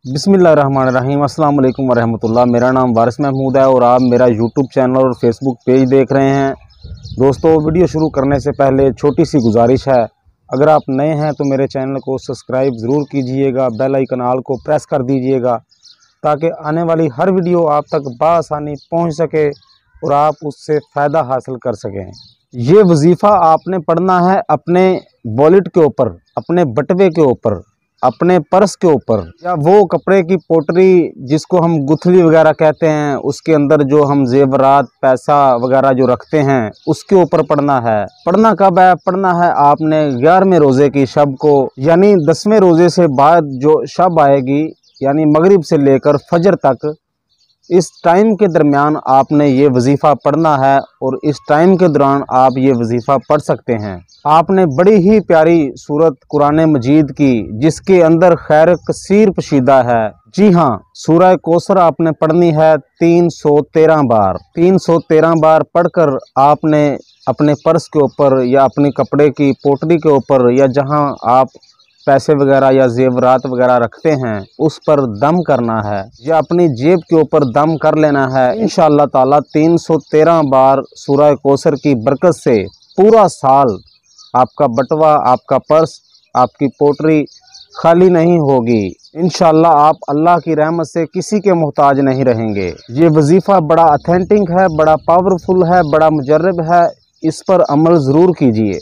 बिस्मिल्लाहिर्रहमानिर्रहीम अस्सलाम वालेकुम वरहमतुल्लाह। मेरा नाम वारिस महमूद है और आप मेरा यूट्यूब चैनल और फेसबुक पेज देख रहे हैं। दोस्तों, वीडियो शुरू करने से पहले छोटी सी गुजारिश है, अगर आप नए हैं तो मेरे चैनल को सब्सक्राइब ज़रूर कीजिएगा, बेल आइकन ऑल को प्रेस कर दीजिएगा ताकि आने वाली हर वीडियो आप तक बआसानी पहुँच सके और आप उससे फ़ायदा हासिल कर सकें। ये वजीफ़ा आपने पढ़ना है अपने वॉलेट के ऊपर, अपने बटवे के ऊपर, अपने पर्स के ऊपर, या वो कपड़े की पोटरी जिसको हम गुथली वगैरह कहते हैं, उसके अंदर जो हम जेवरात पैसा वगैरह जो रखते हैं उसके ऊपर पढ़ना है। पढ़ना कब है? पढ़ना है आपने 11वें रोज़े की शब को, यानी 10वें रोज़े से बाद जो शब आएगी, यानी मगरिब से लेकर फजर तक, इस टाइम के दरमियान आपने ये वजीफ़ा पढ़ना है और इस टाइम के दौरान आप ये वजीफ़ा पढ़ सकते हैं। आपने बड़ी ही प्यारी सूरत कुरान मजीद की, जिसके अंदर खैर कसीर पशीदा है। जी हाँ, सूरह कौसर आपने पढ़नी है 313 बार। 313 बार पढ़कर आपने अपने पर्स के ऊपर या अपने कपड़े की पोटली के ऊपर या जहाँ आप पैसे वगैरह या जेवरात वगैरह रखते हैं उस पर दम करना है, या अपनी जेब के ऊपर दम कर लेना है। इंशाअल्लाह ताला 313 बार सूरह कौसर की बरकत से पूरा साल आपका बटवा, आपका पर्स, आपकी पोटरी खाली नहीं होगी। इंशाअल्लाह आप अल्लाह की रहमत से किसी के मोहताज नहीं रहेंगे। ये वजीफ़ा बड़ा ऑथेंटिक है, बड़ा पावरफुल है, बड़ा मुजर्रब है। इस पर अमल ज़रूर कीजिए।